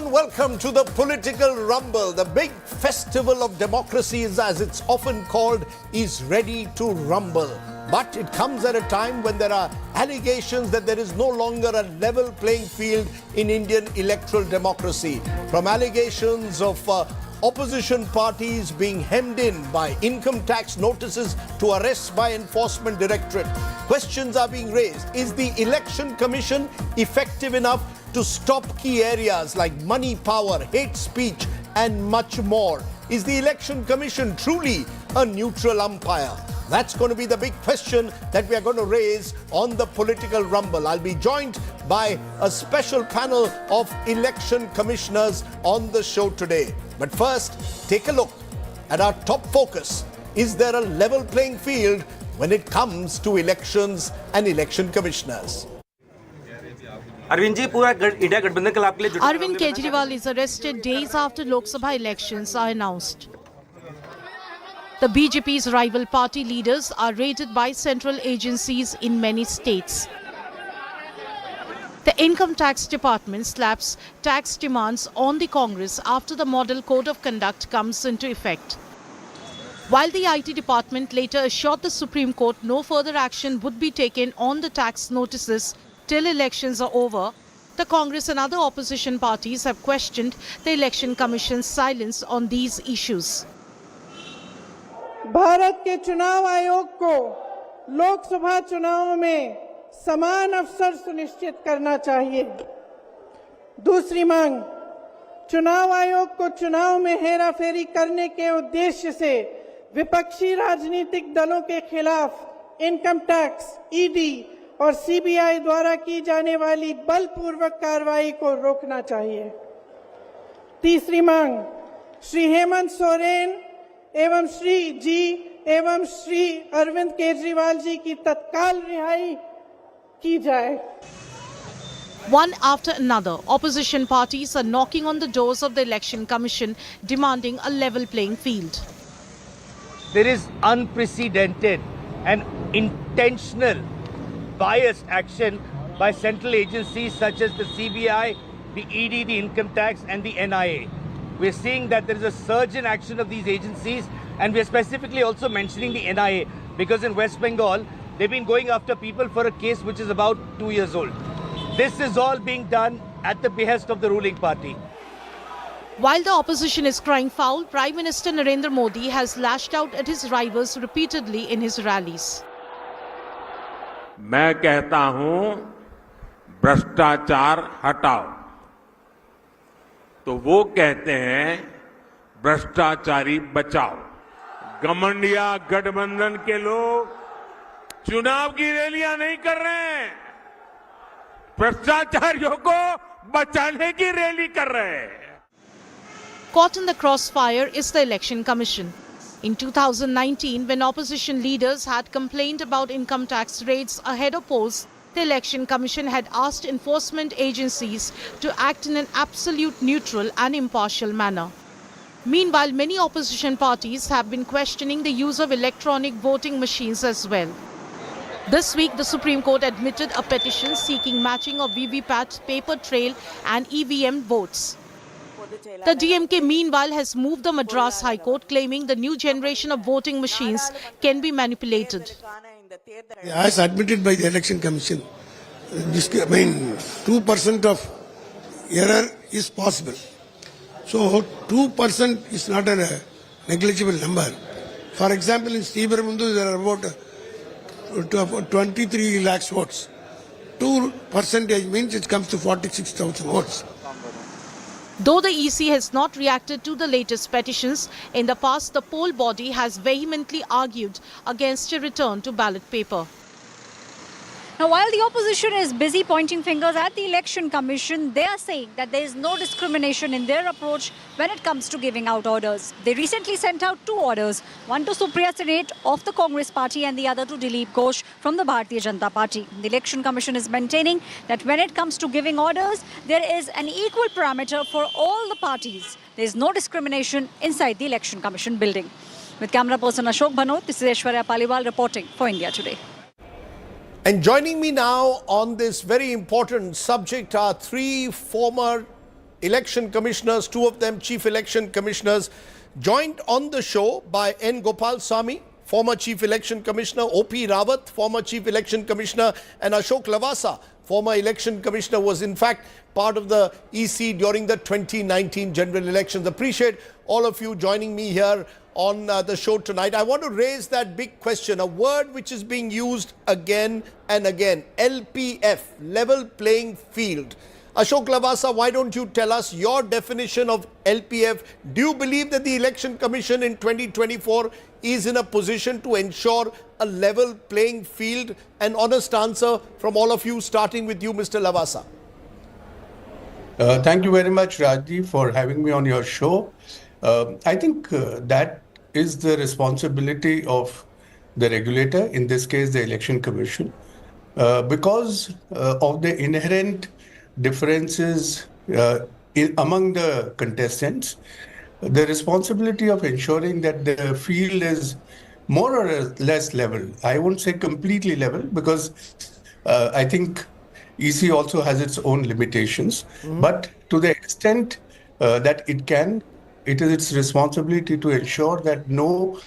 and welcome to the Political Rumble. The big festival of democracies, as it's often called, is ready to rumble. But it comes at a time when there are allegations that there is no longer a level playing field in Indian electoral democracy. From allegations of opposition parties being hemmed in by income tax notices to arrests by Enforcement Directorate. Questions are being raised. Is the Election Commission effective enough to stop key areas like money, power, hate speech and much more? Is the Election Commission truly a neutral umpire? That's going to be the big question that we are going to raise on the Political Rumble. I'll be joined by a special panel of election commissioners on the show today. But first, take a look at our top focus. Is there a level playing field when it comes to elections and election commissioners? Arvind Kejriwal is arrested days after Lok Sabha elections are announced. The BJP's rival party leaders are raided by central agencies in many states. The Income Tax Department slaps tax demands on the Congress after the Model Code of Conduct comes into effect. While the IT department later assured the Supreme Court no further action would be taken on the tax notices till elections are over, the Congress and other opposition parties have questioned the Election Commission's silence on these issues. Bharat के चुनाव आयोग को लोकसभा चुनाव में समान अवसर सुनिश्चित करना चाहिए। दूसरी मांग, चुनाव आयोग को चुनाव में हेराफेरी करने के उद्देश्य से विपक्षी राजनीतिक दलों के खिलाफ इनकम टैक्स, ईडी और सीबीआई द्वारा की जाने वाली बलपूर्वक कार्रवाई को रोकना चाहिए। तीसरी मांग, श्री हेमंत सोरेन एवं श्री अरविंद केजरीवाल जी की तत्काल रिहाई की जाए। One after another, opposition parties are knocking on the doors of the Election Commission demanding a level playing field. There is unprecedented and intentional biased action by central agencies such as the CBI, the ED, the Income Tax and the NIA. We're seeing that there is a surge in action of these agencies, and we're specifically also mentioning the NIA because in West Bengal, they've been going after people for a case which is about 2 years old. This is all being done at the behest of the ruling party. While the opposition is crying foul, Prime Minister Narendra Modi has lashed out at his rivals repeatedly in his rallies. मैं कहता हूं, भ्रष्टाचार हटाओ। तो वो कहते हैं भ्रष्टाचारी बचाओ। घमंडिया गठबंधन के लोग चुनाव की रैलियां नहीं कर रहे हैं, भ्रष्टाचारियों को बचाने की रैली कर रहे हैं। Caught in the crossfire is the Election Commission. In 2019, when opposition leaders had complained about income tax raids ahead of polls, the Election Commission had asked enforcement agencies to act in an absolute neutral and impartial manner. Meanwhile, many opposition parties have been questioning the use of electronic voting machines as well. This week, the Supreme Court admitted a petition seeking matching of VVPAT, paper trail and EVM votes. The DMK, meanwhile, has moved the Madras High Court, claiming the new generation of voting machines can be manipulated. As admitted by the Election Commission, 2% of error is possible. So 2% is not a negligible number. For example, in Sriperumbudur there are about 23 lakhs votes. 2% means it comes to 46,000 votes. Though the EC has not reacted to the latest petitions, in the past the poll body has vehemently argued against a return to ballot paper. Now, while the opposition is busy pointing fingers at the Election Commission, they are saying that there is no discrimination in their approach when it comes to giving out orders. They recently sent out 2 orders, one to Supriya Senate of the Congress party and the other to Dilip Ghosh from the Bharatiya Janata Party. The Election Commission is maintaining that when it comes to giving orders, there is an equal parameter for all the parties. There is no discrimination inside the Election Commission building. With camera person Ashok Bhanot, this is Aishwarya Paliwal reporting for India Today. And joining me now on this very important subject are 3 former election commissioners, two of them chief election commissioners, joined on the show by N. Gopal Sami, former Chief Election Commissioner, O.P. Rawat, former Chief Election Commissioner, and Ashok Lavasa, former Election Commissioner, was in fact part of the EC during the 2019 general elections. Appreciate all of you joining me here on the show tonight. I want to raise that big question, a word which is being used again and again, LPF, level playing field. Ashok Lavasa, why don't you tell us your definition of LPF? Do you believe that the Election Commission in 2024 is in a position to ensure a level playing field? An honest answer from all of you, starting with you, Mr. Lavasa. Thank you very much, Rajdeep, for having me on your show. I think that is the responsibility of the regulator, in this case, the Election Commission, because of the inherent differences among the contestants. The responsibility of ensuring that the field is more or less level. I won't say completely level, because I think EC also has its own limitations. But to the extent that it can, it is its responsibility to ensure that no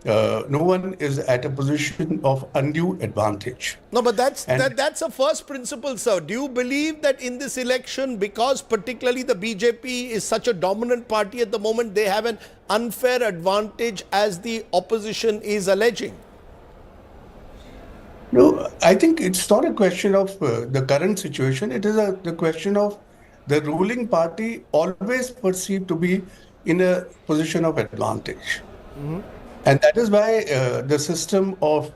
one is at a position of undue advantage. No, but that's a first principle, sir. Do you believe that in this election, because particularly the BJP is such a dominant party at the moment, they have an unfair advantage as the opposition is alleging? No, I think it's not a question of the current situation. It is the question of the ruling party always perceived to be in a position of advantage. And that is why the system of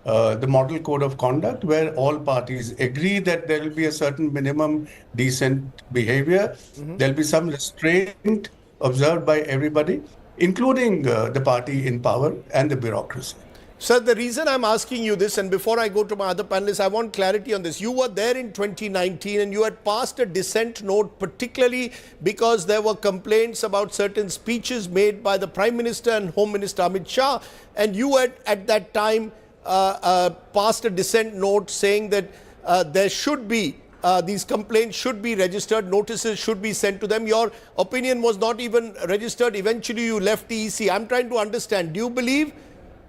the Model Code of Conduct, where all parties agree that there will be a certain minimum decent behavior, there will be some restraint observed by everybody, including the party in power and the bureaucracy. Sir, the reason I'm asking you this, and before I go to my other panelists, I want clarity on this. You were there in 2019 and you had passed a dissent note, particularly because there were complaints about certain speeches made by the Prime Minister and Home Minister Amit Shah. And you had at that time passed a dissent note saying that there should be, these complaints should be registered, notices should be sent to them. Your opinion was not even registered. Eventually you left the EC. I'm trying to understand, do you believe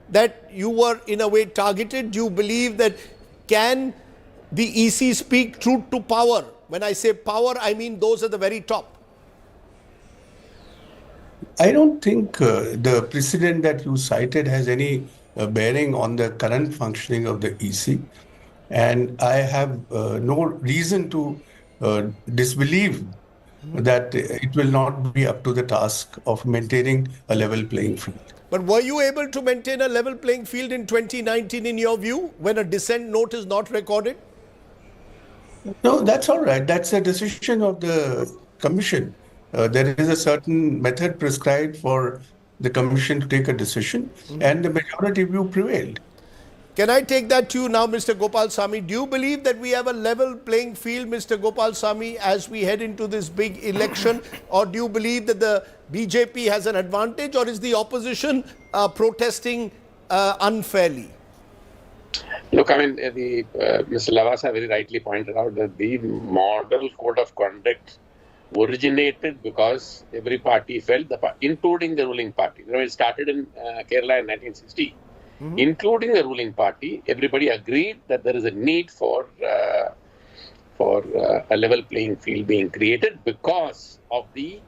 that you were in a way targeted? Do you believe that can the EC speak truth to power? When I say power, I mean those at the very top. I don't think the precedent that you cited has any bearing on the current functioning of the EC. And I have no reason to disbelieve that it will not be up to the task of maintaining a level playing field. But were you able to maintain a level playing field in 2019 in your view, when a dissent note is not recorded? No, that's all right. That's a decision of the commission. There is a certain method prescribed for the commission to take a decision, and the majority view prevailed. Can I take that to you now, Mr. Gopal Sami? Do you believe that we have a level playing field, Mr. Gopal Sami, as we head into this big election? Or do you believe that the BJP has an advantage, or is the opposition protesting unfairly? Look, I mean, Mr. Lavasa very rightly pointed out that the model code of conduct originated because every party felt, including the ruling party. You know, it started in Kerala in 1960. Including the ruling party, everybody agreed that there is a need for a level playing field being created because of the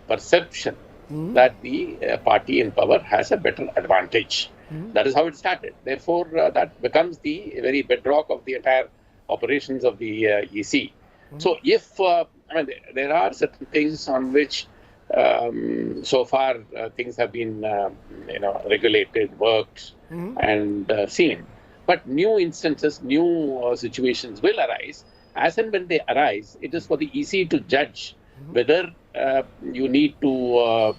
perception that the party in power has a better advantage. That is how it started. Therefore, that becomes the very bedrock of the entire operations of the EC. So, if I mean, there are certain things on which so far things have been regulated, worked, and seen. But new instances, new situations will arise. As and when they arise, it is for the EC to judge whether you need to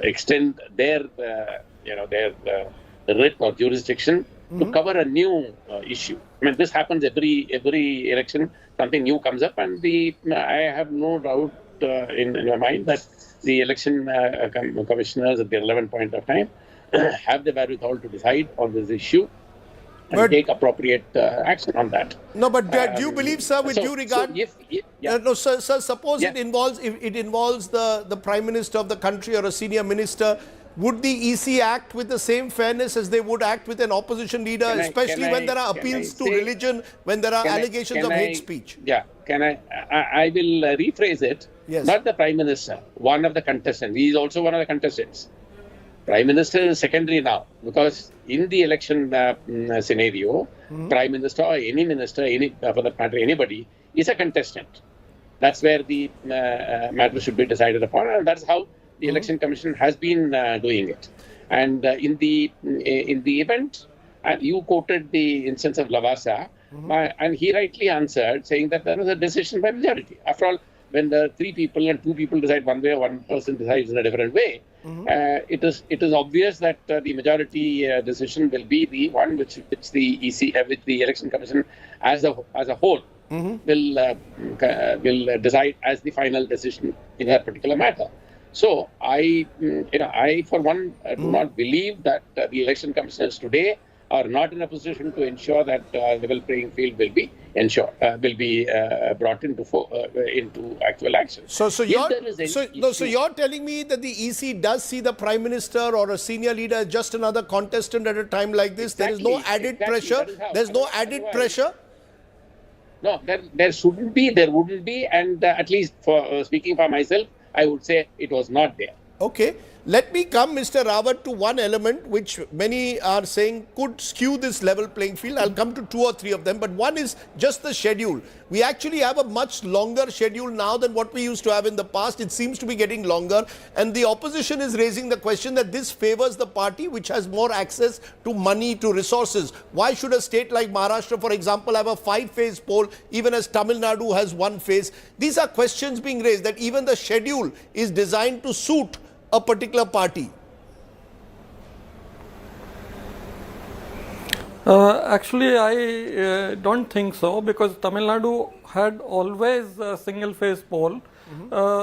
extend their writ or jurisdiction to cover a new issue. I mean, this happens every election. Something new comes up, and I have no doubt in my mind that the election commissioners at the relevant point of time have the wherewithal to decide on this issue and take appropriate action on that. No, but do you believe, sir, with due regard? No, sir, suppose it involves the Prime Minister of the country or a senior minister. Would the EC act with the same fairness as they would act with an opposition leader, especially when there are appeals to religion, when there are allegations of hate speech? Yeah, I will rephrase it. Yes. Not the Prime Minister, one of the contestants. He is also one of the contestants. Prime Minister is secondary now, because in the election scenario, Prime Minister or any minister, for that matter, anybody, is a contestant. That's where the matter should be decided upon, and that's how the Election Commission has been doing it. And in the event, you quoted the instance of Lavasa, and he rightly answered, saying that there was a decision by majority. After all, when the 3 people and 2 people decide one way, one person decides in a different way, it is obvious that the majority decision will be the one which the EC, which the Election Commission as a whole will decide as the final decision in that particular matter. So I for one do not believe that the election commissioners today are not in a position to ensure that level playing field will be brought into actual action. So you're telling me that the EC does see the Prime Minister or a senior leader as just another contestant at a time like this? Exactly, there is no added pressure. There's no added pressure. No, there shouldn't be. There wouldn't be, and at least for speaking for myself, I would say it was not there. Okay. Let me come, Mr. Rawat, to one element which many are saying could skew this level playing field. I'll come to 2 or 3 of them, but one is just the schedule. We actually have a much longer schedule now than what we used to have in the past. It seems to be getting longer, and the opposition is raising the question that this favors the party which has more access to money, to resources. Why should a state like Maharashtra, for example, have a 5-phase poll, even as Tamil Nadu has 1 phase? These are questions being raised, that even the schedule is designed to suit a particular party. Actually, I don't think so, because Tamil Nadu had always a single phase poll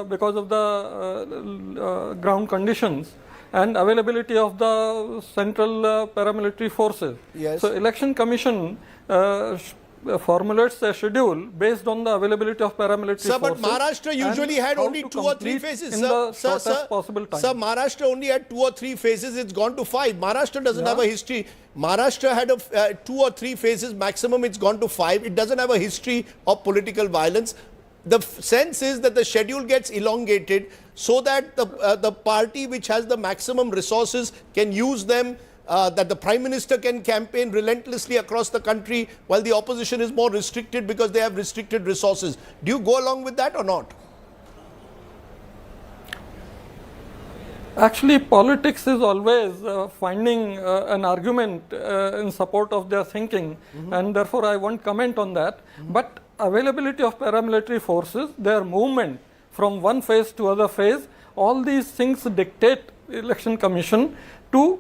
because of the ground conditions and availability of the central paramilitary forces. Yes. So Election Commission formulates a schedule based on the availability of paramilitary forces. Sir, but Maharashtra usually had only 2 or 3 phases. In the shortest possible time. Sir, Maharashtra only had 2 or 3 phases. It's gone to 5. Maharashtra doesn't have a history. Maharashtra had 2 or 3 phases maximum. It's gone to 5. It doesn't have a history of political violence. The sense is that the schedule gets elongated so that the party which has the maximum resources can use them. That the Prime Minister can campaign relentlessly across the country, while the opposition is more restricted because they have restricted resources. Do you go along with that or not? Actually, politics is always finding an argument in support of their thinking, and therefore I won't comment on that. But availability of paramilitary forces, their movement from one phase to other phase, all these things dictate Election Commission to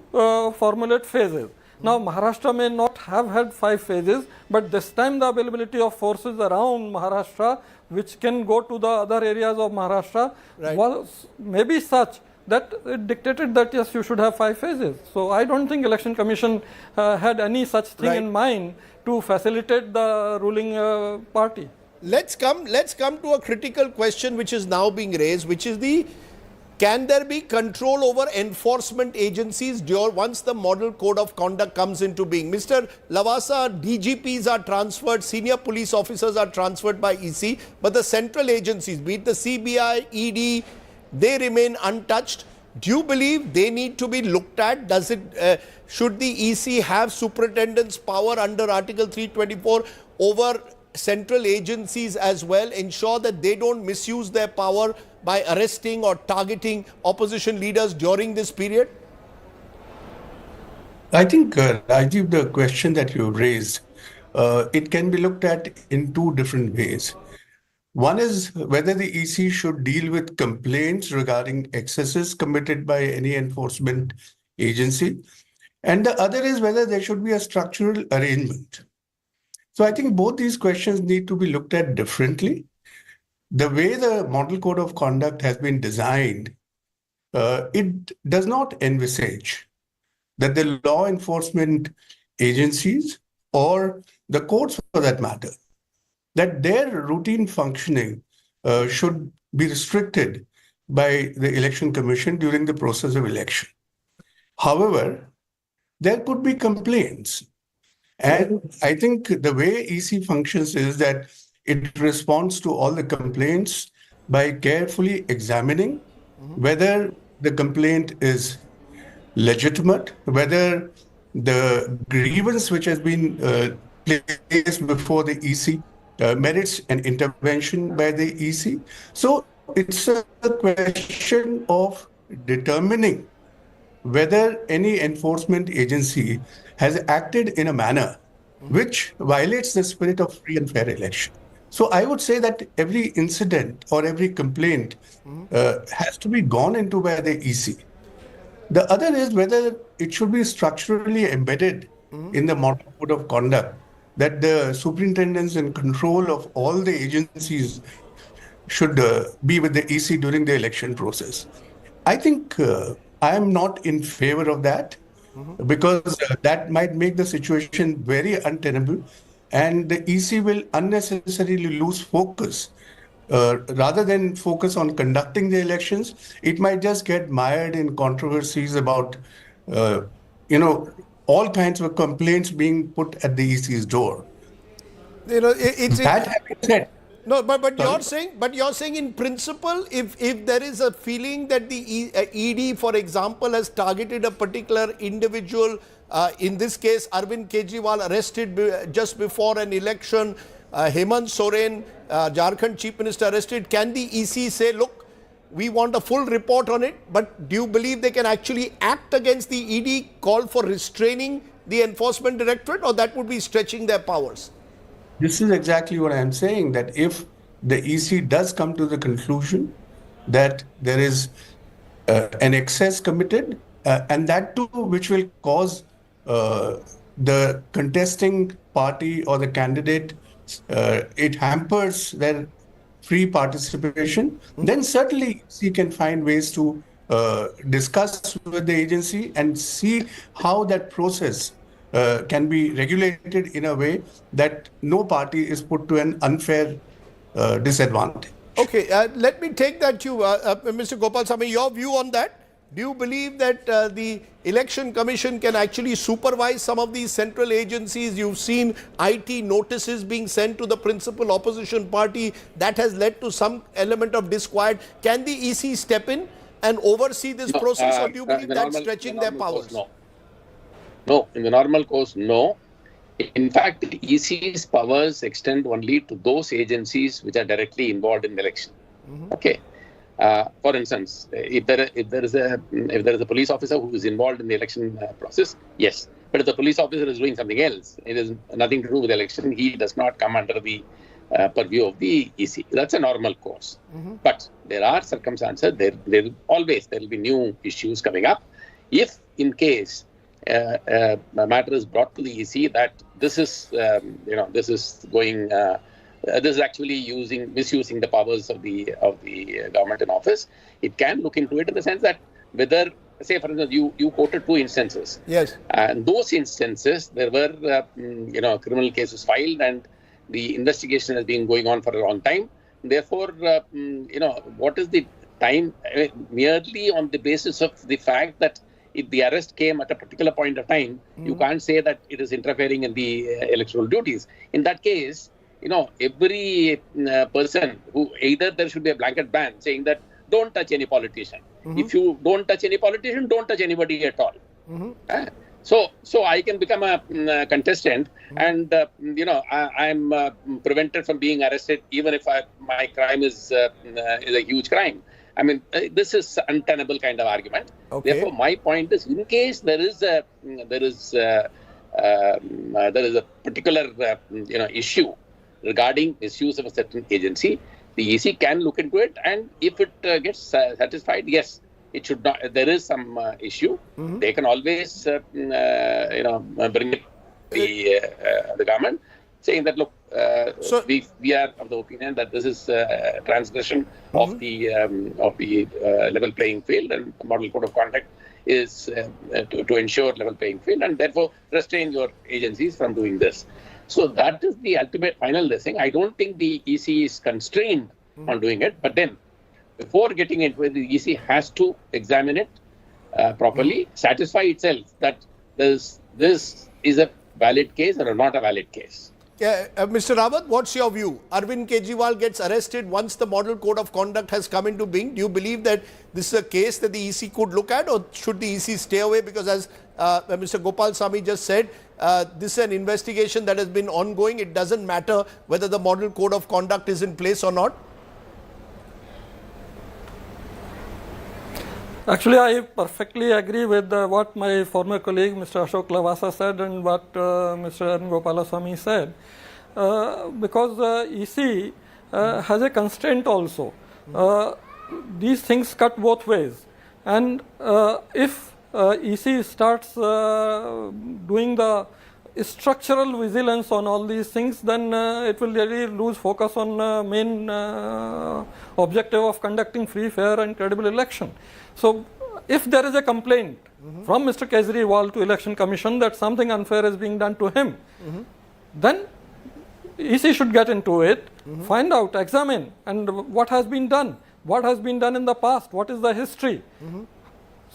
formulate phases. Now, Maharashtra may not have had 5 phases, but this time the availability of forces around Maharashtra, which can go to the other areas of Maharashtra, was maybe such that it dictated that yes, you should have 5 phases. So I don't think Election Commission had any such thing in mind to facilitate the ruling party. Let's come to a critical question which is now being raised, which is can there be control over enforcement agencies once the model code of conduct comes into being? Mr. Lavasa, DGPs are transferred, senior police officers are transferred by EC, but the central agencies, be it the CBI, ED, they remain untouched. Do you believe they need to be looked at? Should the EC have superintendent's power under Article 324 over central agencies as well, ensure that they don't misuse their power by arresting or targeting opposition leaders during this period? I think, Rajiv, the question that you raised, it can be looked at in 2 different ways. One is whether the EC should deal with complaints regarding excesses committed by any enforcement agency. And the other is whether there should be a structural arrangement. So I think both these questions need to be looked at differently. The way the Model Code of Conduct has been designed, it does not envisage that the law enforcement agencies or the courts for that matter, that their routine functioning should be restricted by the Election Commission during the process of election. However, there could be complaints. And I think the way EC functions is that it responds to all the complaints by carefully examining whether the complaint is legitimate, whether the grievance which has been placed before the EC merits an intervention by the EC. So it's a question of determining whether any enforcement agency has acted in a manner which violates the spirit of free and fair election. So I would say that every incident or every complaint has to be gone into by the EC. The other is whether it should be structurally embedded in the model code of conduct, that the superintendents in control of all the agencies should be with the EC during the election process. I think I am not in favor of that because that might make the situation very untenable, and the EC will unnecessarily lose focus. Rather than focus on conducting the elections, it might just get mired in controversies about, all kinds of complaints being put at the EC's door. That having said, no, but you're saying in principle, if there is a feeling that the ED, for example, has targeted a particular individual, in this case Arvind Kejriwal arrested just before an election, Hemant Soren, Jharkhand Chief Minister arrested, can the EC say, look, we want a full report on it, but do you believe they can actually act against the ED, call for restraining the Enforcement Directorate, or that would be stretching their powers? this is exactly what I am saying, that if the EC does come to the conclusion that there is an excess committed, and that too which will cause the contesting party or the candidate, it hampers their free participation, then certainly he can find ways to discuss with the agency and see how that process can be regulated in a way that no party is put to an unfair disadvantage. Okay, let me take that to you, Mr. Gopalsamy, your view on that. Do you believe that the Election Commission can actually supervise some of these central agencies? You've seen IT notices being sent to the principal opposition party. That has led to some element of disquiet. Can the EC step in and oversee this process, or do you believe that's stretching their powers? No, in the normal course, no. In fact, the EC's powers extend only to those agencies which are directly involved in the election. Okay. For instance, if there is a police officer who is involved in the election process, yes. But if the police officer is doing something else, it has nothing to do with the election, he does not come under the purview of the EC. That's a normal course. But there are circumstances, there will be new issues coming up. If in case a matter is brought to the EC that this is actually misusing the powers of the government in office, it can look into it in the sense that whether, say for instance, you quoted 2 instances. Yes. And those instances, there were criminal cases filed and the investigation has been going on for a long time. Therefore, what is the time? Merely on the basis of the fact that if the arrest came at a particular point of time, you can't say that it is interfering in the electoral duties. In that case, every person who, either there should be a blanket ban saying that don't touch any politician. If you don't touch any politician, don't touch anybody at all. So I can become a contestant and, I'm prevented from being arrested even if my crime is a huge crime. I mean, this is untenable kind of argument. Okay. Therefore, my point is, in case there is a particular issue regarding misuse of a certain agency, the EC can look into it, and if it gets satisfied, yes, it should not. There is some issue. They can always, bring it to the government, saying that look, we are of the opinion that this is transgression of the level playing field, and the model code of conduct is to ensure level playing field, and therefore restrain your agencies from doing this. So that is the ultimate final thing. I don't think the EC is constrained on doing it, but then before getting into it, the EC has to examine it properly, satisfy itself that this is a valid case or not a valid case. Mr. Rawat, what's your view? Arvind Kejriwal gets arrested once the model code of conduct has come into being. Do you believe that this is a case that the EC could look at, or should the EC stay away? Because as Mr. Gopal Sami just said, this is an investigation that has been ongoing. It doesn't matter whether the model code of conduct is in place or not. Actually, I perfectly agree with what my former colleague Mr. Ashok Lavasa said and what Mr. Gopalaswamy said, because EC has a constraint also. These things cut both ways, and if EC starts doing the structural vigilance on all these things, then it will really lose focus on main objective of conducting free, fair and credible election. So if there is a complaint from Mr. Kejriwal to Election Commission that something unfair is being done to him, then EC should get into it, find out, examine, and what has been done in the past, what is the history.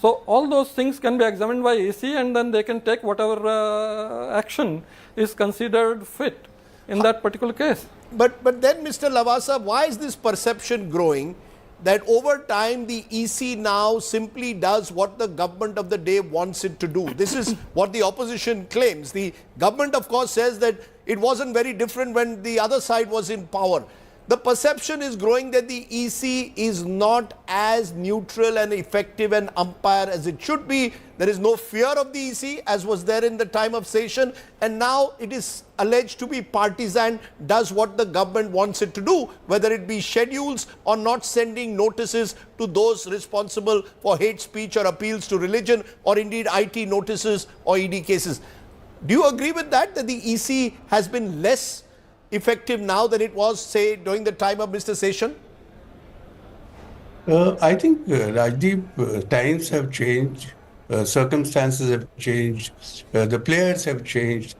So all those things can be examined by EC, and then they can take whatever action is considered fit in that particular case. But then, Mr. Lavasa, why is this perception growing that over time the EC now simply does what the government of the day wants it to do? This is what the opposition claims. The government, of course, says that it wasn't very different when the other side was in power. The perception is growing that the EC is not as neutral and effective an umpire as it should be. There is no fear of the EC as was there in the time of session, and now it is alleged to be partisan, does what the government wants it to do, whether it be schedules or not sending notices to those responsible for hate speech or appeals to religion, or indeed IT notices or ED cases. Do you agree with that, that the EC has been less effective now than it was, say, during the time of Mr. Session? I think, Rajdeep, times have changed, circumstances have changed, the players have changed.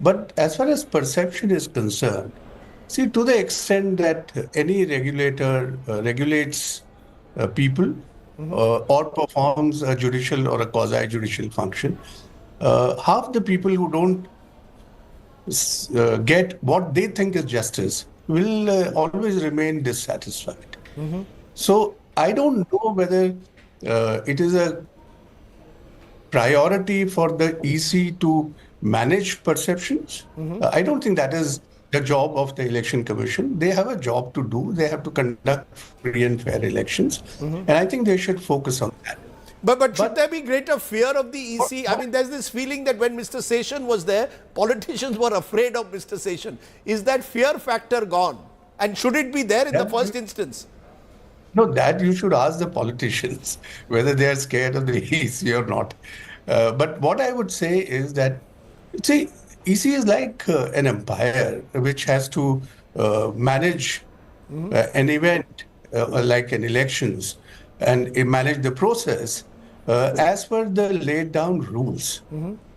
But as far as perception is concerned, see, to the extent that any regulator regulates people or performs a judicial or a quasi-judicial function, half the people who don't get what they think is justice will always remain dissatisfied. So I don't know whether it is a priority for the EC to manage perceptions. I don't think that is the job of the Election Commission. They have a job to do. They have to conduct free and fair elections. And I think they should focus on that. But should there be greater fear of the EC? I mean, there's this feeling that when Mr. Session was there, politicians were afraid of Mr. Session. Is that fear factor gone? And should it be there in the first instance? No, that you should ask the politicians whether they are scared of the EC or not. But what I would say is that, see, EC is like an empire which has to manage an event like an elections and manage the process as per the laid down rules.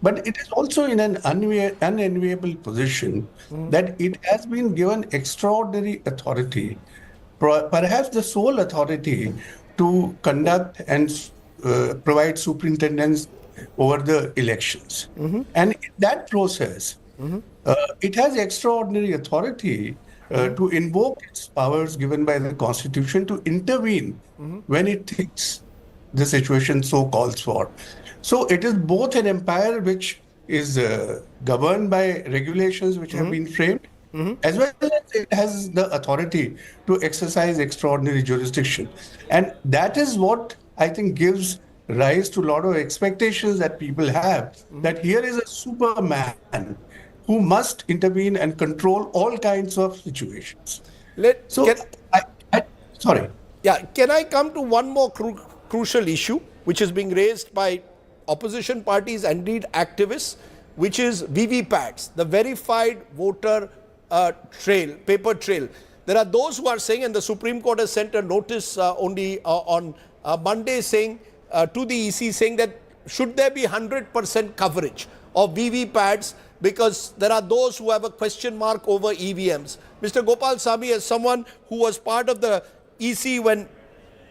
But it is also in an unenviable position that it has been given extraordinary authority, perhaps the sole authority to conduct and provide superintendence over the elections. And in that process, it has extraordinary authority to invoke its powers given by the Constitution to intervene when it thinks the situation so calls for. So it is both an empire which is governed by regulations which have been framed, as well as it has the authority to exercise extraordinary jurisdiction. And that is what I think gives rise to a lot of expectations that people have, that here is a superman who must intervene and control all kinds of situations. Sorry. Yeah, can I come to one more crucial issue, which is being raised by opposition parties and indeed activists, which is VVPATs, the verified voter trail, paper trail. There are those who are saying, and the Supreme Court has sent a notice only on Monday saying to the EC saying that should there be 100% coverage of VVPATs, because there are those who have a question mark over EVMs. Mr. Gopal Sami, as someone who was part of the EC when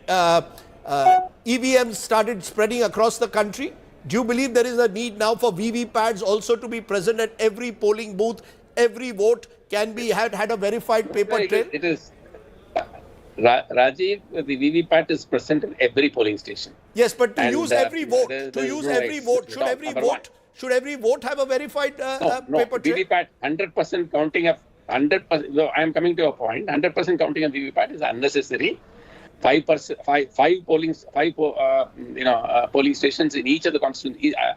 EVMs started spreading across the country, do you believe there is a need now for VVPATs also to be present at every polling booth? Every vote can be had a verified paper trail? It is. Rajiv, the VVPAT is present in every polling station. Yes, but to And, use every vote, should every vote have a verified paper trail? VVPAT 100% counting of 100%. No, I am coming to your point. 100% counting of VVPAT is unnecessary. 5% polling stations in each of the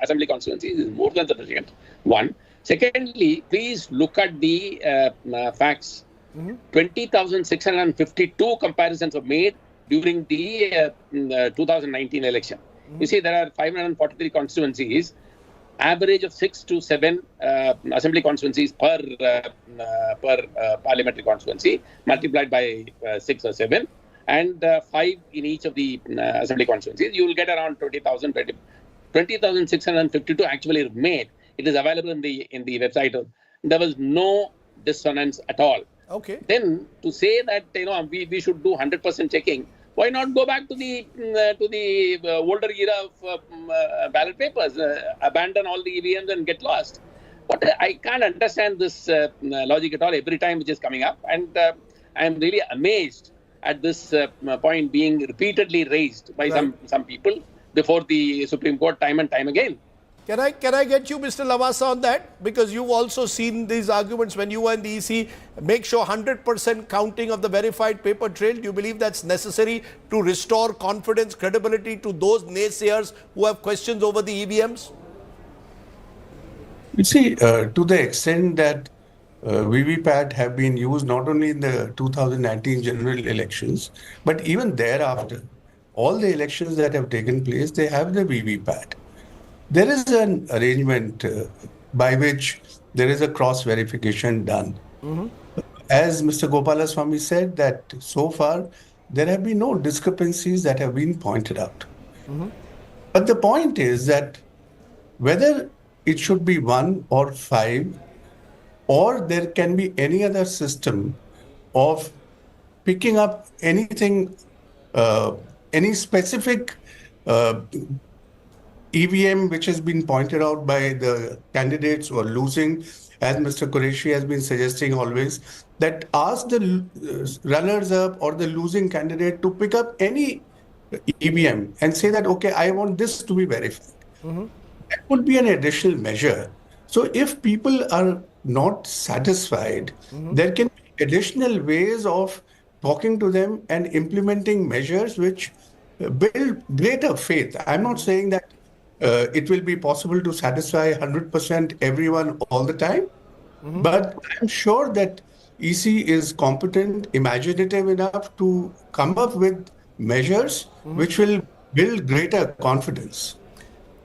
assembly constituencies is more than sufficient. One. Secondly, please look at the facts. 20,652 comparisons were made during the 2019 election. You see, there are 543 constituencies, average of 6 to 7 assembly constituencies per parliamentary constituency, multiplied by 6 or 7, and 5 in each of the assembly constituencies. You will get around 20,652 actually made. It is available in the website. There was no dissonance at all. Okay. Then to say that we should do 100% checking, why not go back to the older era of ballot papers, abandon all the EVMs and get lost? But I can't understand this logic at all every time which is coming up, and I am really amazed at this point being repeatedly raised by some people before the Supreme Court time and time again. Can I get you, Mr. Lavasa, on that? Because you've also seen these arguments when you were in the EC. Make sure 100% counting of the verified paper trail. Do you believe that's necessary to restore confidence, credibility to those naysayers who have questions over the EVMs? You see, to the extent that VVPAT have been used not only in the 2019 general elections, but even thereafter, all the elections that have taken place, they have the VVPAT. There is an arrangement by which there is a cross-verification done. As Mr. Gopalaswamy said, that so far there have been no discrepancies that have been pointed out. But the point is that whether it should be 1 or 5, or there can be any other system of picking up anything, any specific EVM which has been pointed out by the candidates who are losing, as Mr. Qureshi has been suggesting always, that ask the runners-up or the losing candidate to pick up any EVM and say that, okay, I want this to be verified. That would be an additional measure. So if people are not satisfied, there can be additional ways of talking to them and implementing measures which build greater faith. I'm not saying that it will be possible to satisfy 100% everyone all the time, but I'm sure that EC is competent, imaginative enough to come up with measures which will build greater confidence.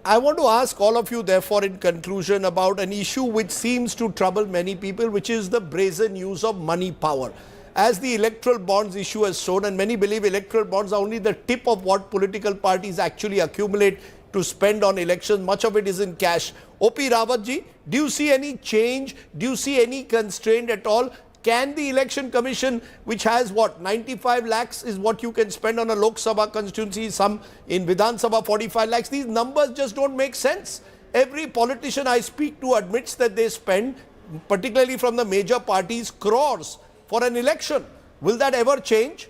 I want to ask all of you, therefore, in conclusion, about an issue which seems to trouble many people, which is the brazen use of money power. As the electoral bonds issue has shown, and many believe electoral bonds are only the tip of what political parties actually accumulate to spend on elections. Much of it is in cash. O.P. Rawatji, do you see any change? Do you see any constraint at all? Can the election commission, which has what, 95 lakhs is what you can spend on a Lok Sabha constituency, some in Vidhan Sabha 45 lakhs, these numbers just don't make sense. Every politician I speak to admits that they spend, particularly from the major parties, crores for an election. Will that ever change?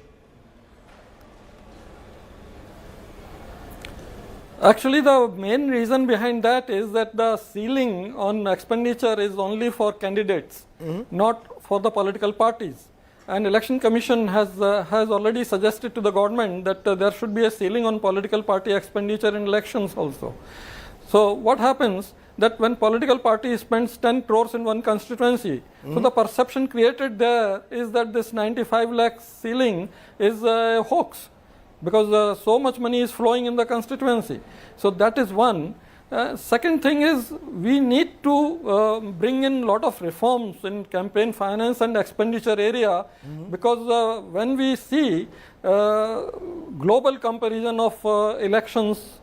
Actually, the main reason behind that is that the ceiling on expenditure is only for candidates, not for the political parties. And Election Commission has already suggested to the government that there should be a ceiling on political party expenditure in elections also. So what happens that when political party spends 10 crores in one constituency, so the perception created there is that this 95 lakh ceiling is a hoax, because so much money is flowing in the constituency. So that is one. Second thing is we need to bring in a lot of reforms in campaign finance and expenditure area, because when we see global comparison of elections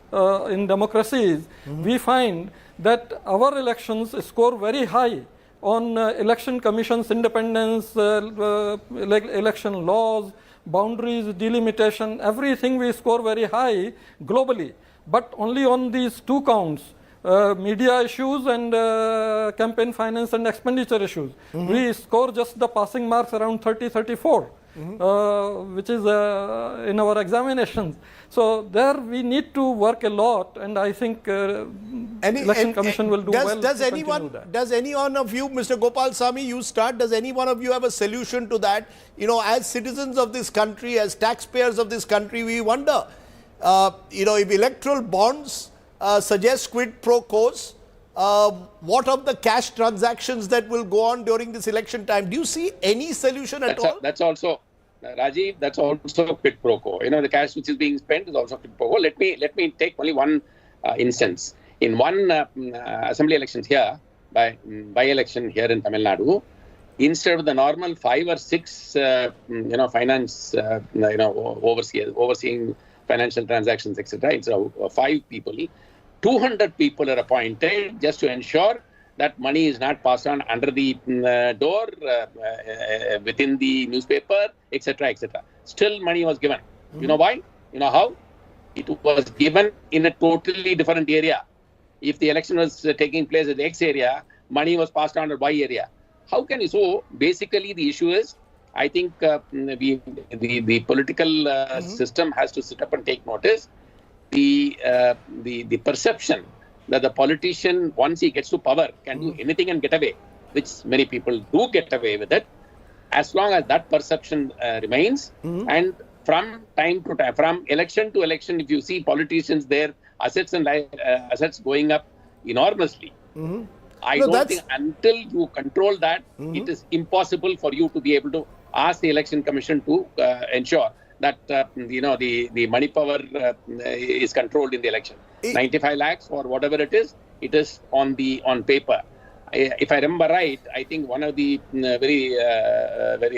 in democracies, we find that our elections score very high on election commission's independence, election laws, boundaries, delimitation, everything we score very high globally. But only on these two counts, media issues and campaign finance and expenditure issues, we score just the passing marks around 30, 34, which is in our examinations. So there we need to work a lot, and I think Election Commission will do well. Does any one of you, Mr. Gopal Samy, you start, does any one of you have a solution to that? You know, as citizens of this country, as taxpayers of this country, we wonder, if electoral bonds suggest quid pro quos, what of the cash transactions that will go on during this election time? Do you see any solution at all? That's also, Rajiv, that's also quid pro quo. The cash which is being spent is also quid pro quo. Let me take only one instance. In one assembly elections here, by-election here in Tamil Nadu, instead of the normal 5 or 6, finance, overseeing financial transactions, etc., instead of 5 people, 200 people are appointed just to ensure that money is not passed on under the door, within the newspaper, etc., etc. Still, money was given. You know why? You know how? It was given in a totally different area. If the election was taking place at the X area, money was passed on to Y area. How can you? So basically, the issue is, I think the political system has to sit up and take notice. The perception that the politician, once he gets to power, can do anything and get away, which many people do get away with it. As long as that perception remains, and from time to time, from election to election, if you see politicians, their assets and assets going up enormously. I don't think until you control that, it is impossible for you to be able to ask the Election Commission to ensure that the money power is controlled in the election. 95 lakhs or whatever it is on paper. If I remember right, I think one of the very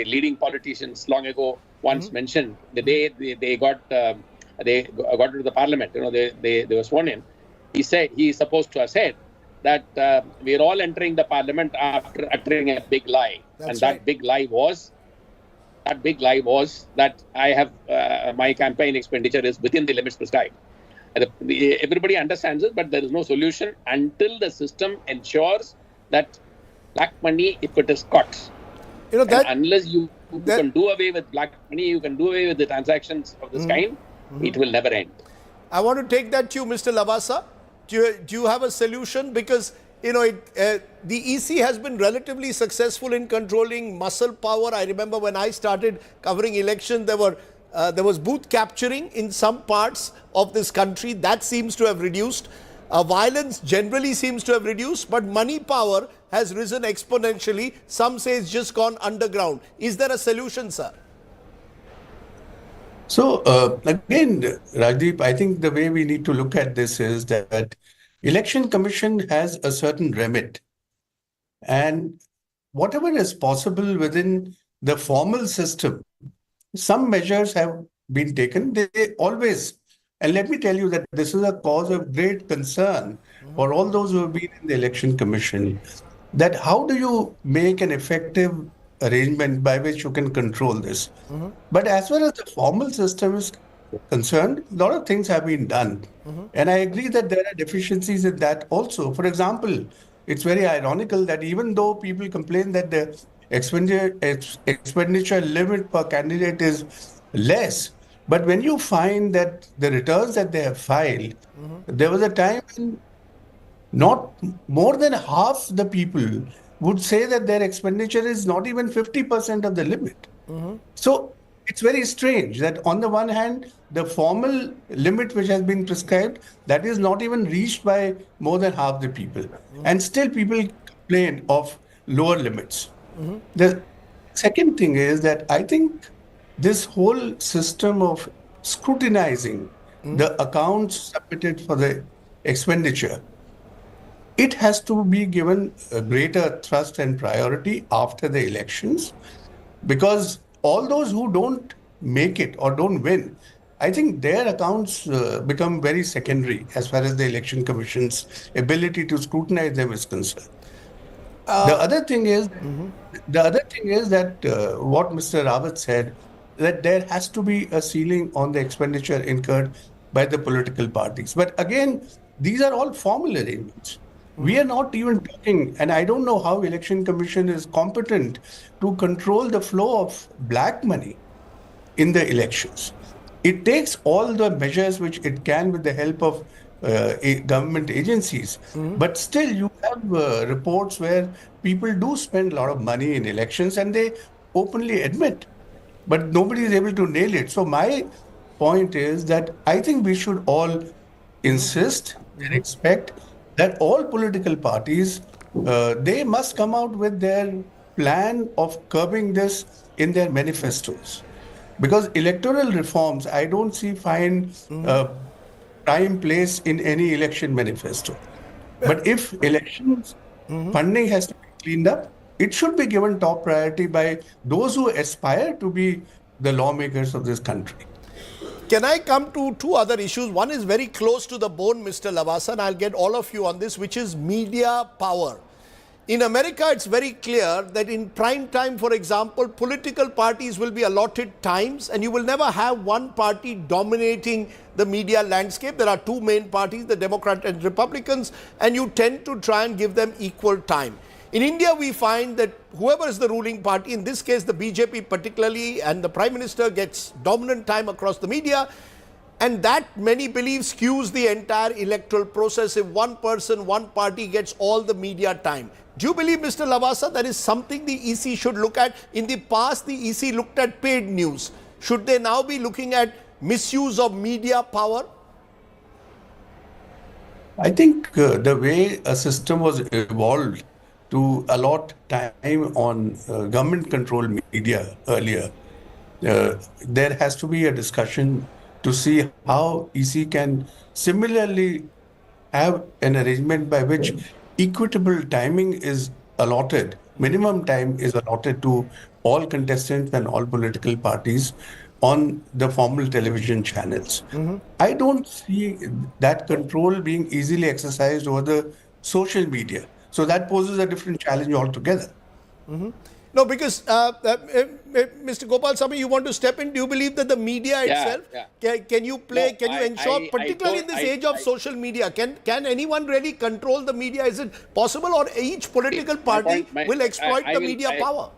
leading politicians long ago once mentioned the day they got into the parliament. They were sworn in. He said he is supposed to have said that we are all entering the parliament after uttering a big lie. That big lie was that I have my campaign expenditure is within the limits prescribed. Everybody understands it, but there is no solution until the system ensures that black money, if it is caught, unless you can do away with black money, you can do away with the transactions of this kind, it will never end. I want to take that to you, Mr. Lavasa. Do you have a solution? Because the EC has been relatively successful in controlling muscle power. I remember when I started covering elections, there was booth capturing in some parts of this country. That seems to have reduced. Violence generally seems to have reduced, but money power has risen exponentially. Some say it's just gone underground. Is there a solution, sir? So again, Rajdeep, I think the way we need to look at this is that Election Commission has a certain remit, and whatever is possible within the formal system, some measures have been taken. They always, and let me tell you that this is a cause of great concern for all those who have been in the Election Commission, that how do you make an effective arrangement by which you can control this? But as far as the formal system is concerned, a lot of things have been done. And I agree that there are deficiencies in that also. For example, it's very ironical that even though people complain that the expenditure limit per candidate is less, but when you find that the returns that they have filed, there was a time when not more than half the people would say that their expenditure is not even 50% of the limit. So it's very strange that on the one hand, the formal limit which has been prescribed, that is not even reached by more than half the people. And still people complain of lower limits. The second thing is that I think this whole system of scrutinizing the accounts submitted for the expenditure it has to be given a greater thrust and priority after the elections, because all those who don't make it or don't win, I think their accounts become very secondary as far as the Election Commission's ability to scrutinize them is concerned. The other thing is that what Mr. Rawat said, that there has to be a ceiling on the expenditure incurred by the political parties. But again, these are all formal arrangements. We are not even talking, and I don't know how Election Commission is competent to control the flow of black money in the elections. It takes all the measures which it can with the help of government agencies, but still you have reports where people do spend a lot of money in elections and they openly admit, but nobody is able to nail it. So my point is that I think we should all insist and expect that all political parties, they must come out with their plan of curbing this in their manifestos. Because electoral reforms, I don't see find prime place in any election manifesto. But if elections funding has to be cleaned up, it should be given top priority by those who aspire to be the lawmakers of this country. Can I come to two other issues? One is very close to the bone, Mr. Lavasa, and I'll get all of you on this, which is media power. In America, it's very clear that in prime time, for example, political parties will be allotted times and you will never have one party dominating the media landscape. There are two main parties, the Democrats and Republicans, and you tend to try and give them equal time. In India, we find that whoever is the ruling party, in this case the BJP particularly, and the Prime Minister gets dominant time across the media, and that many believe skews the entire electoral process if one person, one party gets all the media time. Do you believe, Mr. Lavasa, that is something the EC should look at? In the past, the EC looked at paid news. Should they now be looking at misuse of media power? I think the way a system was evolved to allot time on government-controlled media earlier, there has to be a discussion to see how EC can similarly have an arrangement by which equitable timing is allotted, minimum time is allotted to all contestants and all political parties on the formal television channels. I don't see that control being easily exercised over the social media. So that poses a different challenge altogether. No, because Mr. Gopal Samy, you want to step in? Do you believe that the media itself, can you play, can you ensure, particularly in this age of social media, can anyone really control the media? Is it possible, or each political party will exploit the media power?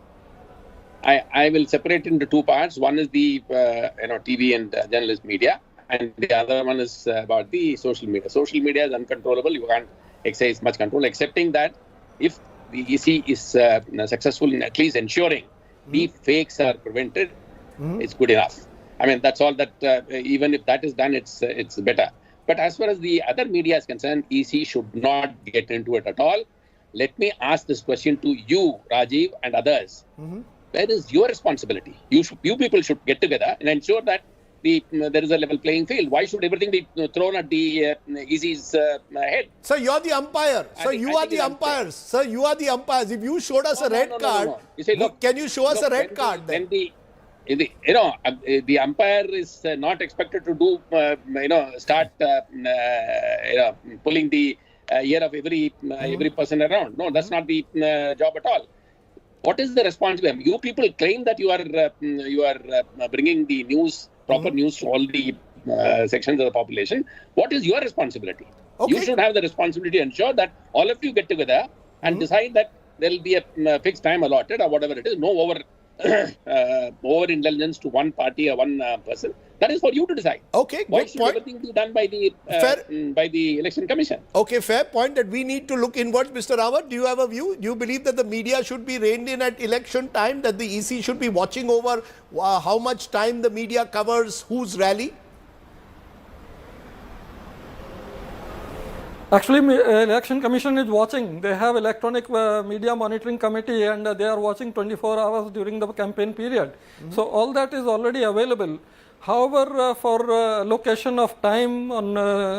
I will separate into two parts. One is the TV and journalist media, and the other one is about the social media. Social media is uncontrollable. You can't exercise much control, excepting that if the EC is successful in at least ensuring deep fakes are prevented, it's good enough. I mean, that's all that, even if that is done, it's better. But as far as the other media is concerned, EC should not get into it at all. Let me ask this question to you, Rajiv, and others. Where is your responsibility? You people should get together and ensure that there is a level playing field. Why should everything be thrown at the EC's head? Sir, you're the umpire. Sir, you are the umpires. Sir, you are the umpires. If you showed us a red card, You say, look, can you show us a red card then? The umpire is not expected to do, start pulling the ear of every person around. No, that's not the job at all. What is the responsibility? You people claim that you are bringing the news, proper news to all the sections of the population. What is your responsibility? Okay. You should have the responsibility to ensure that all of you get together and decide that there will be a fixed time allotted or whatever it is. No over indulgence to one party or one person. That is for you to decide. Okay, Why good should point. everything be done by the Election Commission? Okay, fair point that we need to look inwards. Mr. Rawat, do you have a view? Do you believe that the media should be reined in at election time, that the EC should be watching over how much time the media covers whose rally? Actually, Election Commission is watching. They have electronic media monitoring committee, and they are watching 24 hours during the campaign period. So all that is already available. However, for location of time on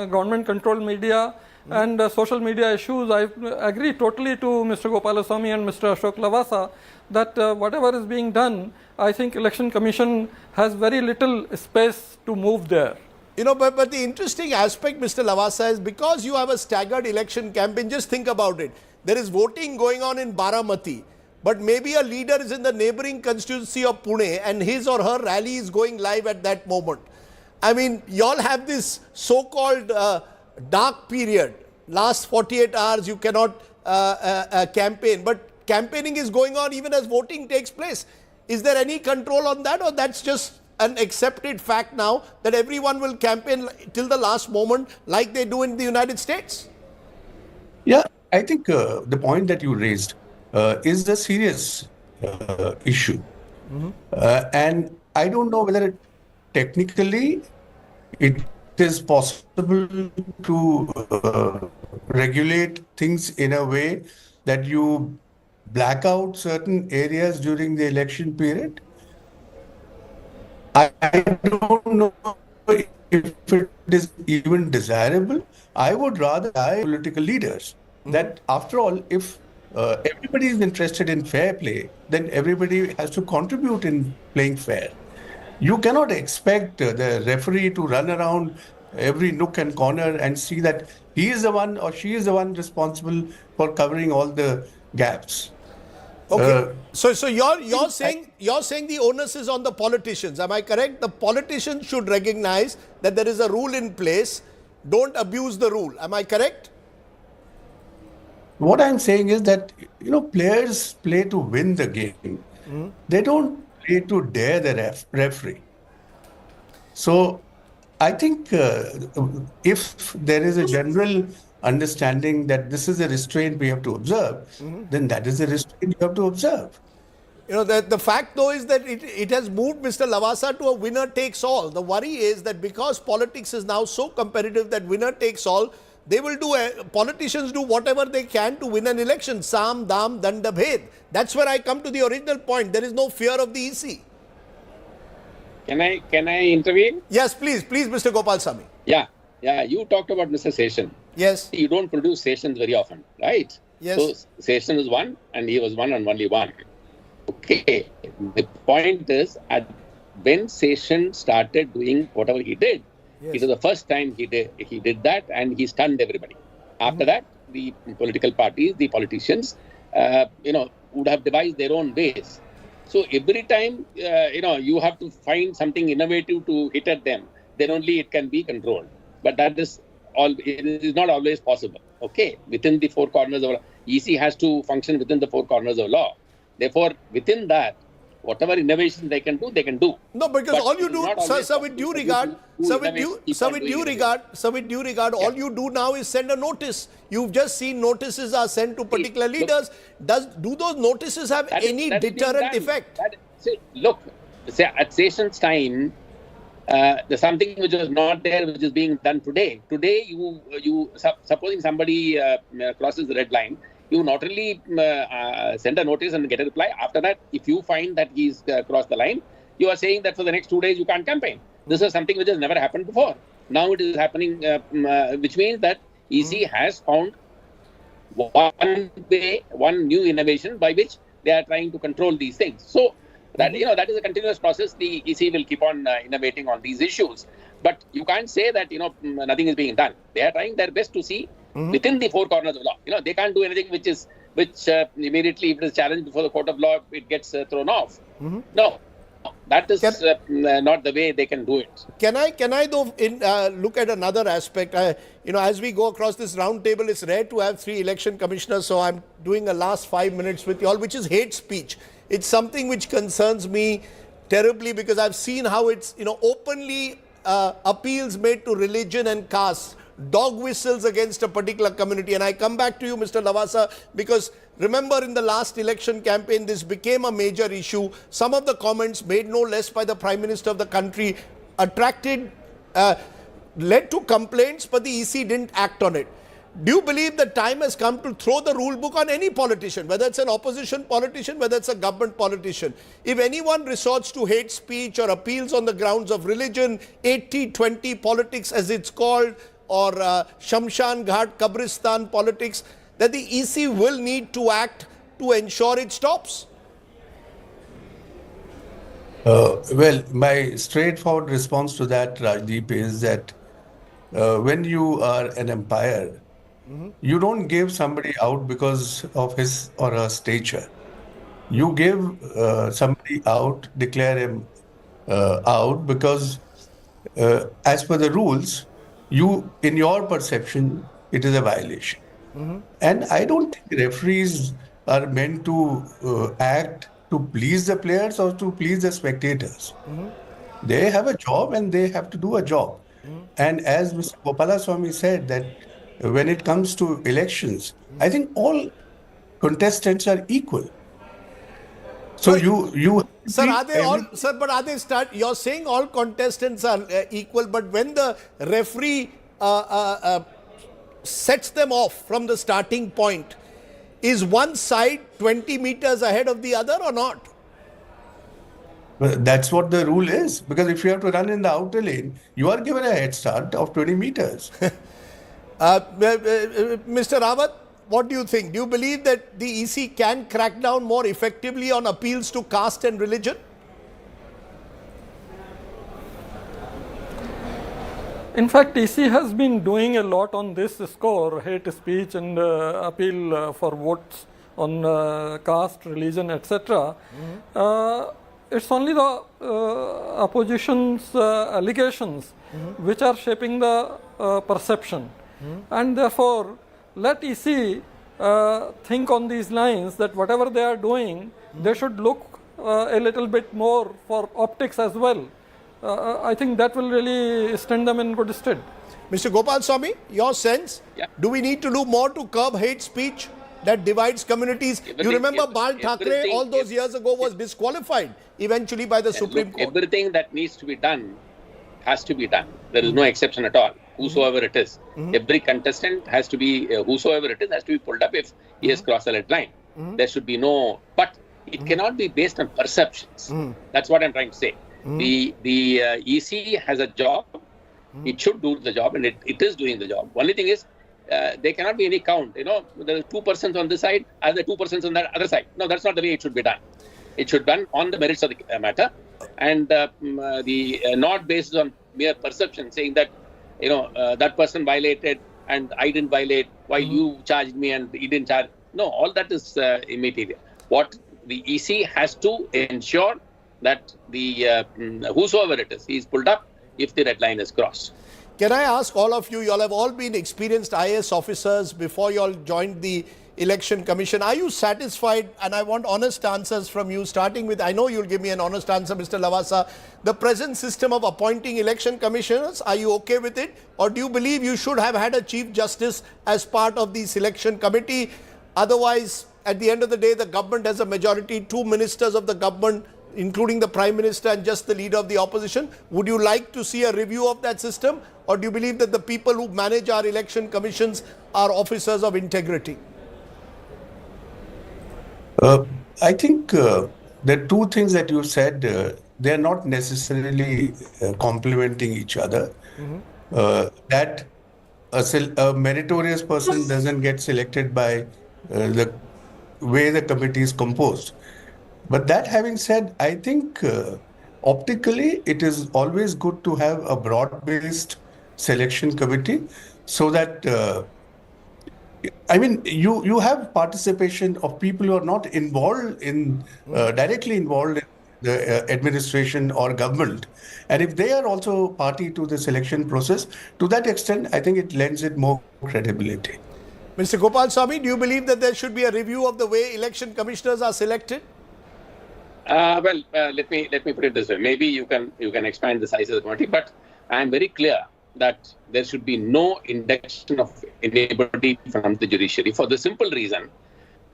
government-controlled media, and social media issues. I agree totally to Mr. Gopalaswamy and Mr. Ashok Lavasa that whatever is being done, I think Election Commission has very little space to move there. You know, but the interesting aspect, Mr. Lavasa, is because you have a staggered election campaign, just think about it. There is voting going on in Baramati, but maybe a leader is in the neighboring constituency of Pune and his or her rally is going live at that moment. I mean, you all have this so-called dark period. Last 48 hours, you cannot campaign, but campaigning is going on even as voting takes place. Is there any control on that, or that's just an accepted fact now that everyone will campaign till the last moment like they do in the United States? Yeah, I think the point that you raised is a serious issue. And I don't know whether technically it is possible to regulate things in a way that you black out certain areas during the election period. I don't know if it is even desirable. I would rather political leaders that, after all, if everybody is interested in fair play, then everybody has to contribute in playing fair. You cannot expect the referee to run around every nook and corner and see that he is the one or she is the one responsible for covering all the gaps. Okay, so you're saying the onus is on the politicians. Am I correct? The politicians should recognize that there is a rule in place. Don't abuse the rule. Am I correct? What I'm saying is that, you know, players play to win the game. They don't play to dare the referee. So I think if there is a general understanding that this is a restraint we have to observe, then that is a restraint you have to observe. You know, the fact though is that it has moved Mr. Lavasa to a winner takes all. The worry is that because politics is now so competitive that winner takes all, they will politicians do whatever they can to win an election. Sam, Dam, Danda, Bhed. That's where I come to the original point. There is no fear of the EC. Can I intervene? Yes, please, Mr. Gopalswamy. Yeah, you talked about Mr. Session. Yes. You don't produce Sessions very often, right? Yes. So Session is one and he was one and only one. Okay. The point is, when Session started doing whatever he did, it was the first time he did that, and he stunned everybody. After that, the political parties, the politicians, would have devised their own ways. So every time, you have to find something innovative to hit at them, then only it can be controlled. But that is it is not always possible. Okay, within the four corners of law, EC has to function within the four corners of law. Therefore, within that, whatever innovation they can do, they can do. No, because but all you do, sir, with due regard, all you do now is send a notice. You've just seen notices are sent to particular leaders. Do those notices have any deterrent effect? At Session's time, there's something which was not there, which is being done today. Today, you supposing somebody crosses the red line, you not only send a notice and get a reply. After that, if you find that he's crossed the line, you are saying that for the next 2 days you can't campaign. This is something which has never happened before. Now it is happening, which means that EC has found one new innovation by which they are trying to control these things. So that that is a continuous process. The EC will keep on innovating on these issues. But you can't say that nothing is being done. They are trying their best to see within the four corners of law. They can't do anything which immediately, if it is challenged before the court of law, it gets thrown off. No, that is not the way they can do it. Can I though look at another aspect? As we go across this round table, it's rare to have 3 election commissioners. So I'm doing a last 5 minutes with you all, which is hate speech. It's something which concerns me terribly because I've seen how it's openly appeals made to religion and caste, dog whistles against a particular community. And I come back to you, Mr. Lavasa, because remember in the last election campaign, this became a major issue. Some of the comments made no less by the Prime Minister of the country led to complaints, but the EC didn't act on it. Do you believe the time has come to throw the rule book on any politician, whether it's an opposition politician, whether it's a government politician? If anyone resorts to hate speech or appeals on the grounds of religion, 80-20 politics as it's called, or Shamshan Ghat, Kabristan politics, that the EC will need to act to ensure it stops? Well, my straightforward response to that, Rajdeep, is that when you are an umpire, you don't give somebody out because of his or her stature. You give somebody out, declare him out because, as per the rules, in your perception, it is a violation. And I don't think referees are meant to act to please the players or to please the spectators. They have a job and they have to do a job. And as Mr. Gopalaswamy said, that when it comes to elections, I think all contestants are equal. So you Sir, are they all? Sir, but are they You're saying all contestants are equal, but when the referee sets them off from the starting point, is one side 20 meters ahead of the other or not? Well, that's what the rule is. Because if you have to run in the outer lane, you are given a head start of 20 meters. Mr. Rawat, what do you think? Do you believe that the EC can crack down more effectively on appeals to caste and religion? In fact, EC has been doing a lot on this score, hate speech and appeal for votes on caste, religion, etc. It's only the opposition's allegations which are shaping the perception. And therefore, let EC think on these lines that whatever they are doing, they should look a little bit more for optics as well. I think that will really stand them in good stead. Mr. Gopalswamy, your sense? Yeah. Do we need to do more to curb hate speech that divides communities? You remember Bal Thackeray all those years ago was disqualified eventually by the Supreme Court. Everything that needs to be done has to be done. There is no exception at all, whosoever it is. Every contestant has to be, whosoever it is, has to be pulled up if he has crossed the red line. There should be no, but it cannot be based on perceptions. That's what I'm trying to say. The EC has a job. It should do the job, and it is doing the job. Only thing is, there cannot be any count. You know, there are 2 persons on this side, and the 2 persons on that other side. No, that's not the way it should be done. It should be done on the merits of the matter, and not based on mere perception, saying that that person violated and I didn't violate. Why you charged me and he didn't charge? No, all that is immaterial. What the EC has to ensure that the whosoever it is, he is pulled up if the red line is crossed. Can I ask all of you, you all have all been experienced IAS officers before you all joined the Election Commission. Are you satisfied? And I want honest answers from you, starting with, I know you'll give me an honest answer, Mr. Lavasa. The present system of appointing election commissioners, are you okay with it? Or do you believe you should have had a Chief Justice as part of the selection committee? Otherwise, at the end of the day, the government has a majority, 2 ministers of the government, including the Prime Minister and just the leader of the opposition. Would you like to see a review of that system? Or do you believe that the people who manage our election commissions are officers of integrity? I think there are 2 things that you said. They are not necessarily complementing each other. That a meritorious person doesn't get selected by the way the committee is composed. But that having said, I think optically it is always good to have a broad-based selection committee so that you have participation of people who are not involved in directly involved in the administration or government, and if they are also party to the selection process, to that extent, I think it lends it more credibility. Mr. Gopalswamy, do you believe that there should be a review of the way election commissioners are selected? Let me put it this way. Maybe you can expand the size of the committee, but I am very clear that there should be no induction of anybody from the judiciary for the simple reason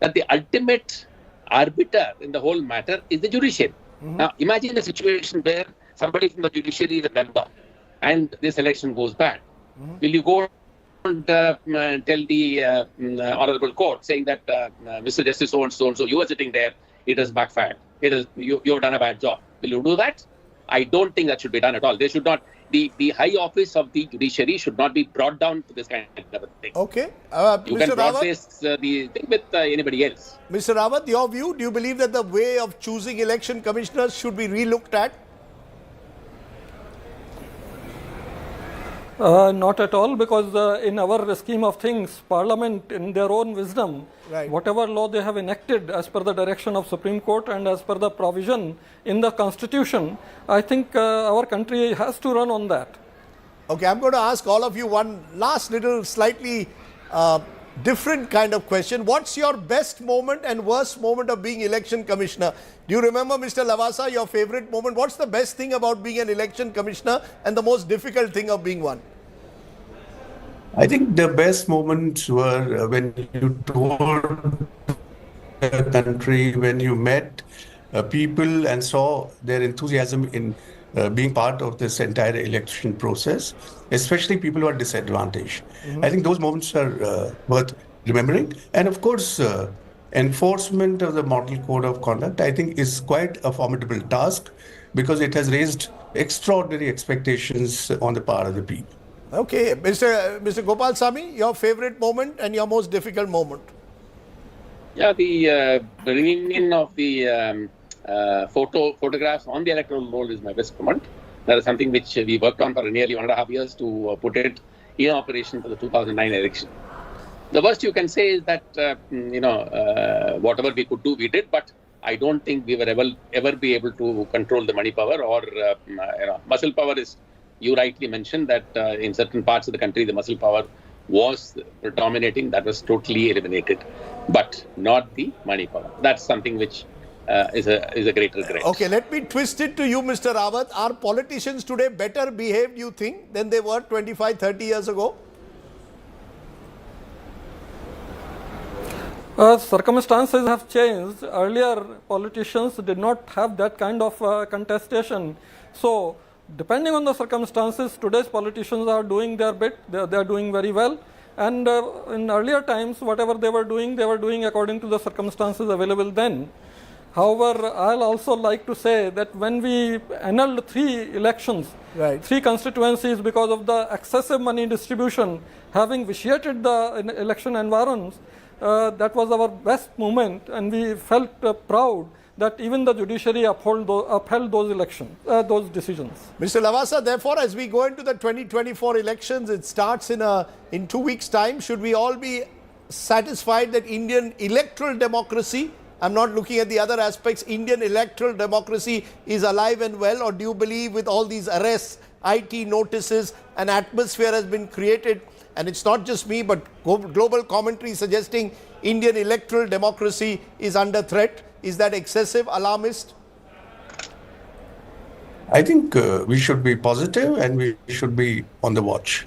that the ultimate arbiter in the whole matter is the judiciary. Now, imagine a situation where somebody from the judiciary is a member and this election goes bad. Will you go and tell the honorable court saying that Mr. Justice so-and-so, you were sitting there, it has backfired. You've done a bad job. Will you do that? I don't think that should be done at all. They should not the high office of the judiciary should not be brought down to this kind of a thing. Okay. You Mr. can broad Rawat, base the thing with anybody else. Mr. Rawat, your view, do you believe that the way of choosing election commissioners should be re-looked at? Not at all, because in our scheme of things, Parliament, in their own wisdom, Right. whatever law they have enacted as per the direction of Supreme Court and as per the provision in the Constitution, I think our country has to run on that. Okay, I'm going to ask all of you one last little slightly different kind of question. What's your best moment and worst moment of being election commissioner? Do you remember, Mr. Lavasa, your favorite moment? What's the best thing about being an election commissioner and the most difficult thing of being one? I think the best moments were when you toured the country, when you met people and saw their enthusiasm in being part of this entire election process, especially people who are disadvantaged. I think those moments are worth remembering. And of course, enforcement of the model code of conduct, I think, is quite a formidable task because it has raised extraordinary expectations on the part of the people. Okay, Mr. Gopal Sami, your favorite moment and your most difficult moment? Yeah, the bringing in of the photographs on the electoral roll is my best moment. That is something which we worked on for nearly 1.5 years to put it in operation for the 2009 election. The worst you can say is that, whatever we could do, we did, but I don't think we were ever be able to control the money power or, muscle power is, you rightly mentioned that in certain parts of the country, the muscle power was predominating. That was totally eliminated, but not the money power. That's something which is a great regret. Okay, let me twist it to you, Mr. Rawat. Are politicians today better behaved, you think, than they were 25, 30 years ago? Circumstances have changed. Earlier, politicians did not have that kind of contestation. So, depending on the circumstances, today's politicians are doing their bit. They are doing very well. And in earlier times, whatever they were doing according to the circumstances available then. However, I'll also like to say that when we annulled 3 elections, Right. 3 constituencies because of the excessive money distribution, having vitiated the election environs, that was our best moment, and we felt proud that even the judiciary upheld those elections, those decisions. Mr. Lavasa, therefore, as we go into the 2024 elections, it starts in 2 weeks' time. Should we all be satisfied that Indian electoral democracy, I'm not looking at the other aspects, Indian electoral democracy is alive and well, or do you believe with all these arrests, IT notices, an atmosphere has been created, and it's not just me, but global commentary suggesting Indian electoral democracy is under threat? Is that excessive, alarmist? I think we should be positive and we should be on the watch.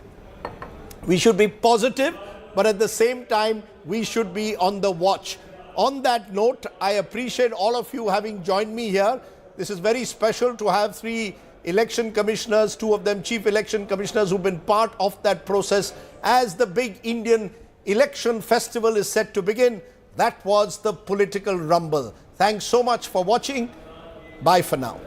We should be positive, but at the same time, we should be on the watch. On that note, I appreciate all of you having joined me here. This is very special to have 3 election commissioners, 2 of them chief election commissioners who've been part of that process as the big Indian election festival is set to begin. That was the Political Rumble. Thanks so much for watching. Bye for now.